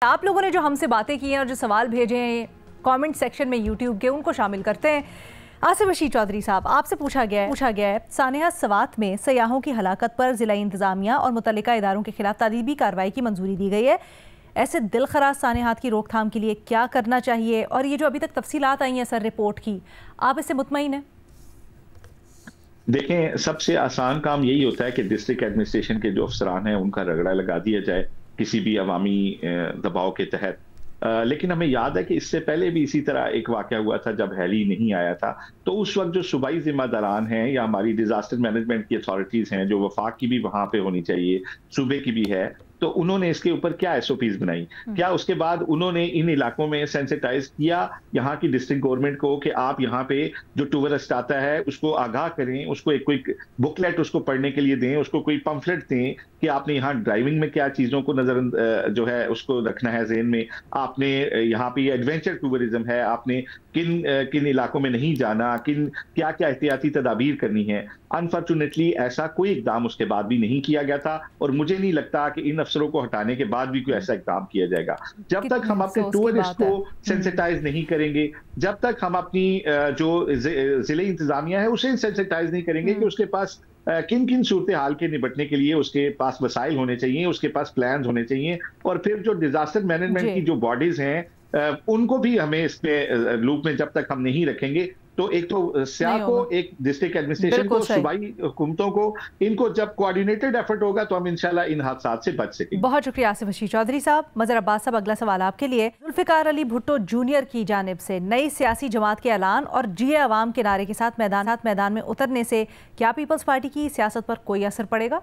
آپ لوگوں نے جو ہم سے باتیں کی ہیں اور جو سوال بھیجے ہیں کامنٹ سیکشن میں یوٹیوب کے، ان کو شامل کرتے ہیں۔ آصف رشید چودھری صاحب، آپ سے پوچھا گیا ہے سانحہ سوات میں سیاحوں کی ہلاکت پر ضلعی انتظامیہ اور متعلقہ اداروں کے خلاف تعدیبی کارروائی کی منظوری دی گئی ہے۔ ایسے دلخراش سانحات کی روک تھام کے لیے کیا کرنا چاہیے؟ اور یہ جو ابھی تک تفصیلات آئی ہیں سر رپورٹ کی، آپ اس سے مطمئن ہیں؟ دیکھیں، سب سے آسان کام یہی ہوتا ہے کہ ڈسٹرکٹ ایڈمنسٹریشن کے جو افسران ہیں ان کا رگڑا لگا دیا جائے کسی بھی عوامی دباؤ کے تحت۔ لیکن ہمیں یاد ہے کہ اس سے پہلے بھی اسی طرح ایک واقعہ ہوا تھا جب ہیلی نہیں آیا تھا، تو اس وقت جو صوبائی ذمہ داران ہیں یا ہماری ڈیزاسٹر مینجمنٹ کی اتھارٹیز ہیں، جو وفاق کی بھی وہاں پہ ہونی چاہیے، صوبے کی بھی ہے، تو انہوں نے اس کے اوپر کیا ایس او پیز بنائی؟ کیا اس کے بعد انہوں نے ان علاقوں میں سینسیٹائز کیا یہاں کی ڈسٹرکٹ گورنمنٹ کو کہ آپ یہاں پہ جو ٹورسٹ آتا ہے اس کو آگاہ کریں، اس کو ایک کوئی بکلیٹ اس کو پڑھنے کے لیے دیں، اس کو کوئی پمفلٹ دیں کہ آپ نے یہاں ڈرائیونگ میں کیا چیزوں کو نظر جو ہے اس کو رکھنا ہے ذہن میں، آپ نے یہاں پہ یہ ایڈونچر ٹورزم ہے، آپ نے کن علاقوں میں نہیں جانا، کیا کیا احتیاطی تدابیر کرنی ہے۔ انفارچونیٹلی ایسا کوئی اقدام اس کے بعد بھی نہیں کیا گیا تھا، اور مجھے نہیں لگتا کہ ان افسروں کو ہٹانے کے بعد بھی کوئی ایسا اقدام کیا جائے گا۔ جب تک ہم اپنے ٹورسٹ کو سینسیٹائز نہیں کریں گے، جب تک ہم اپنی جو ضلعی انتظامیہ ہے اسے سینسیٹائز نہیں کریں گے کہ اس کے پاس کن صورتحال کے نبٹنے کے لیے اس کے پاس وسائل ہونے چاہیے، اس کے پاس پلانز ہونے چاہیے، اور پھر جو ڈیزاسٹر مینجمنٹ کی جو باڈیز ہیں ان کو بھی ہمیں اس پہ لوپ میں جب تک ہم نہیں رکھیں گے، تو ایک تو سیاح کو، ایک ڈسٹرکٹ ایڈمنسٹریشن کو، صوبائی حکومتوں کو، ان کو جب کوآرڈینیٹڈ ایفرٹ ہوگا تو ہم انشاءاللہ ان حادثات سے بچ سکیں گے۔ بہت شکریہ آصف رشید چودھری صاحب۔ مظہر عباس صاحب، اگلا سوال آپ کے لیے۔ ذوالفقار علی بھٹو جونیئر کی جانب سے نئی سیاسی جماعت کے اعلان اور جیے عوام کے نعرے کے ساتھ میدان میں اترنے سے کیا پیپلز پارٹی کی سیاست پر کوئی اثر پڑے گا؟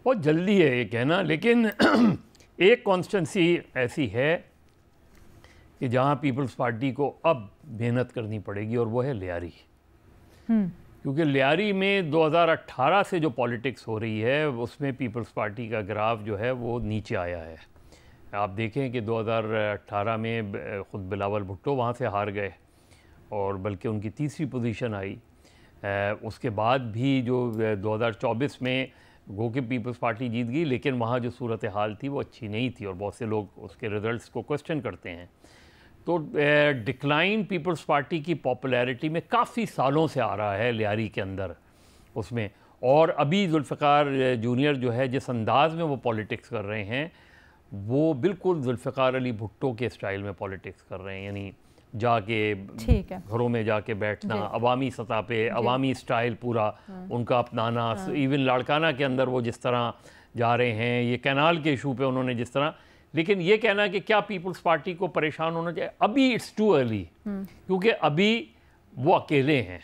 بہت جلدی ہے یہ کہنا، لیکن ایک کانسٹنسی ایسی ہے کہ جہاں پیپلز پارٹی کو اب محنت کرنی پڑے گی، اور وہ ہے لیاری۔ کیونکہ لیاری میں 2018 سے جو پالیٹکس ہو رہی ہے اس میں پیپلز پارٹی کا گراف جو ہے وہ نیچے آیا ہے۔ آپ دیکھیں کہ 2018 میں خود بلاول بھٹو وہاں سے ہار گئے، اور بلکہ ان کی تیسری پوزیشن آئی۔ اس کے بعد بھی جو 2024 میں گو کہ پیپلز پارٹی جیت گئی، لیکن وہاں جو صورتحال تھی وہ اچھی نہیں تھی، اور بہت سے لوگ اس کے ریزلٹس کو کوسچن کرتے ہیں۔ تو ڈکلائن پیپلز پارٹی کی پاپولیرٹی میں کافی سالوں سے آ رہا ہے لیاری کے اندر اس میں، اور ابھی ذوالفقار جونیئر جو ہے جس انداز میں وہ پالیٹکس کر رہے ہیں وہ بالکل ذوالفقار علی بھٹو کے اسٹائل میں پالیٹکس کر رہے ہیں، یعنی جا کے گھروں میں جا کے بیٹھنا، عوامی سطح پہ عوامی اسٹائل پورا ان کا اپنانا، ایون لاڑکانہ کے اندر وہ جس طرح جا رہے ہیں، یہ کینال کے ایشو پہ انہوں نے جس طرح، لیکن یہ کہنا کہ کیا پیپلز پارٹی کو پریشان ہونا چاہیے، ابھی اٹس ٹو ارلی، کیونکہ ابھی وہ اکیلے ہیں۔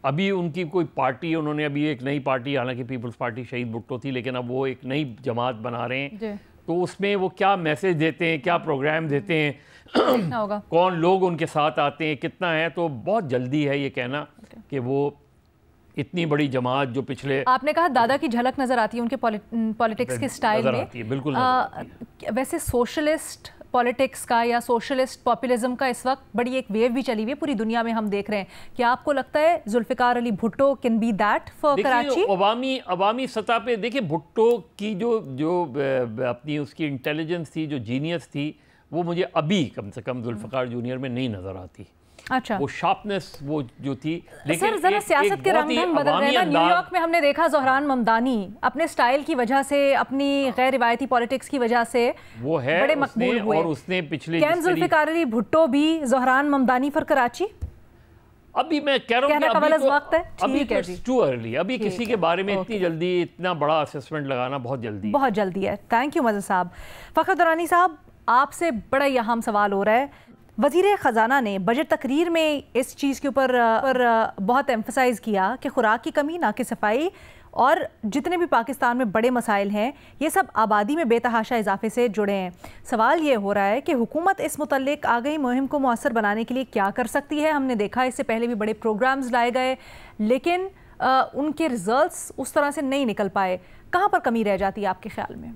ابھی ان کی کوئی پارٹی، انہوں نے ابھی ایک نئی پارٹی، حالانکہ پیپلز پارٹی شہید بھٹو تھی، لیکن اب وہ ایک نئی جماعت بنا رہے ہیں، تو اس میں وہ کیا میسیج دیتے ہیں، کیا پروگرام دیتے ہیں، کون لوگ ان کے ساتھ آتے ہیں، کتنا ہے، تو بہت جلدی ہے یہ کہنا کہ وہ اتنی بڑی جماعت جو پچھلے، آپ نے کہا دادا کی جھلک نظر آتی ہے ان کے پولیٹکس کے سٹائل میں، بالکل ویسے سوشلسٹ پولیٹکس کا یا سوشلسٹ پاپولزم کا اس وقت بڑی ایک ویو بھی چلی ہوئی ہے پوری دنیا میں، ہم دیکھ رہے ہیں۔ کیا آپ کو لگتا ہے Zulfikar Ali Bhutto candidate for Karachi? عوامی سطح پہ دیکھیں، بھٹو کی جو اپنی اس کی انٹیلیجنس تھی، جو جینیس تھی، وہ مجھے ابھی کم سے کم ذوالفقار جونیئر میں نہیں نظر آتی۔ اچھا، وہ شارپنس وہ جو تھی، لیکن ذرا سیاست کے رنگ ڈھنگ بدل رہے ہیں۔ نیو یارک میں ہم نے دیکھا زہران ممدانی اپنے سٹائل کی وجہ سے، اپنی غیر روایتی پولیٹکس کی وجہ سے وہ ہے بڑے مقبول ہوئے، اور اس نے پچھلے کین ذوالفقار علی بھٹو بھی زہران ممدانی فار کراچی؟ ابھی میں کہہ رہا ہوں کہ ابھی تو جی، ٹو ارلی، ابھی کسی کے بارے میں اتنی جلدی اتنا بڑا اسیسمنٹ لگانا بہت جلدی ہے۔ تھینک یو مظہر صاحب۔ فخر درانی صاحب، آپ سے بڑا ہی اہم سوال ہو رہا ہے۔ وزیر خزانہ نے بجٹ تقریر میں اس چیز کے اوپر بہت ایمفسائز کیا کہ خوراک کی کمی، ناقص صفائی اور جتنے بھی پاکستان میں بڑے مسائل ہیں یہ سب آبادی میں بے تحاشا اضافے سے جڑے ہیں۔ سوال یہ ہو رہا ہے کہ حکومت اس متعلق آگئی مہم کو مؤثر بنانے کے لیے کیا کر سکتی ہے؟ ہم نے دیکھا اس سے پہلے بھی بڑے پروگرامز لائے گئے، لیکن ان کے ریزلٹس اس طرح سے نہیں نکل پائے۔ کہاں پر کمی رہ جاتی ہے آپ کے خیال میں؟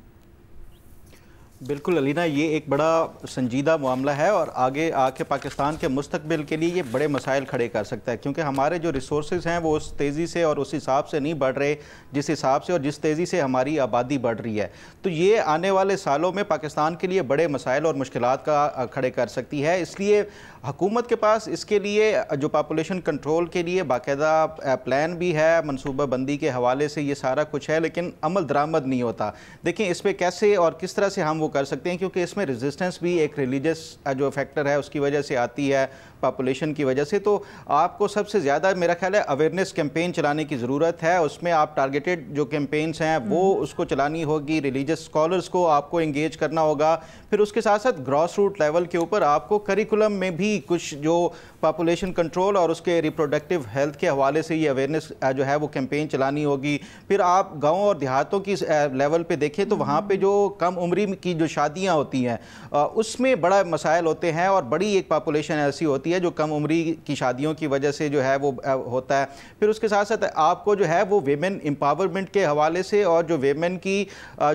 بالکل علینا، یہ ایک بڑا سنجیدہ معاملہ ہے اور آگے آ کے پاکستان کے مستقبل کے لیے یہ بڑے مسائل کھڑے کر سکتا ہے، کیونکہ ہمارے جو ریسورسز ہیں وہ اس تیزی سے اور اس حساب سے نہیں بڑھ رہے جس حساب سے اور جس تیزی سے ہماری آبادی بڑھ رہی ہے. تو یہ آنے والے سالوں میں پاکستان کے لیے بڑے مسائل اور مشکلات کا کھڑے کر سکتی ہے. اس لیے حکومت کے پاس اس کے لیے جو پاپولیشن کنٹرول کے لیے باقاعدہ پلان بھی ہے، منصوبہ بندی کے حوالے سے یہ سارا کچھ ہے، لیکن عمل درآمد نہیں ہوتا. دیکھیں اس پہ کیسے اور کس طرح سے ہم وہ کر سکتے ہیں، کیونکہ اس میں ریزسٹنس بھی ایک ریلیجس جو فیکٹر ہے اس کی وجہ سے آتی ہے، پاپولیشن کی وجہ سے. تو آپ کو سب سے زیادہ میرا خیال ہے اویئرنیس کیمپین چلانے کی ضرورت ہے. اس میں آپ ٹارگیٹڈ جو کیمپینز ہیں وہ اس کو چلانی ہوگی، ریلیجس اسکالرس کو آپ کو انگیج کرنا ہوگا. پھر اس کے ساتھ ساتھ گراس روٹ لیول کے اوپر آپ کو کریکولم میں بھی کچھ جو پاپولیشن کنٹرول اور اس کے ریپروڈکٹیو ہیلتھ کے حوالے سے یہ اویئرنیس جو ہے وہ کیمپین چلانی ہوگی. پھر آپ گاؤں اور دیہاتوں کی لیول پہ دیکھیں تو وہاں پہ جو کم عمری کی جو شادیاں ہوتی ہیں اس میں بڑا مسائل ہوتے ہیں، اور بڑی ایک پاپولیشن ایسی ہوتی ہے جو کم عمری کی شادیوں کی وجہ سے جو ہے وہ ہوتا ہے. پھر اس کے ساتھ ساتھ آپ کو جو ہے وہ ویمن امپاورمنٹ کے حوالے سے اور جو ویمن کی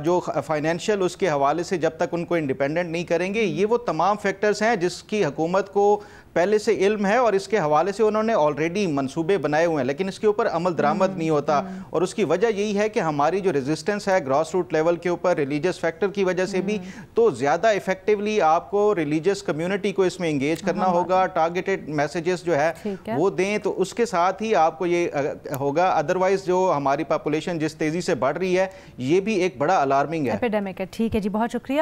جو فائنینشیل اس کے حوالے سے جب تک ان کو انڈیپینڈنٹ نہیں کریں گے، یہ وہ تمام فیکٹرز ہیں جس کی حکومت کو پہلے سے علم ہے اور اس کے حوالے سے انہوں نے آلریڈی منصوبے بنائے ہوئے ہیں، لیکن اس کے اوپر عمل درآمد نہیں ہوتا. اور اس کی وجہ یہی ہے کہ ہماری جو ریزسٹنس ہے گراس روٹ لیول کے اوپر ریلیجس فیکٹر کی وجہ سے بھی. تو زیادہ ایفیکٹیولی آپ کو ریلیجس کمیونٹی کو اس میں انگیج کرنا ہوگا، ٹارگیٹڈ میسیجز جو ہے وہ دیں، تو اس کے ساتھ ہی آپ کو یہ ہوگا. ادروائز جو ہماری پاپولیشن جس تیزی سے بڑھ رہی ہے یہ بھی ایک بڑا الارمنگ ہے، ایپیڈیمک ہے. ٹھیک ہے جی، بہت شکریہ.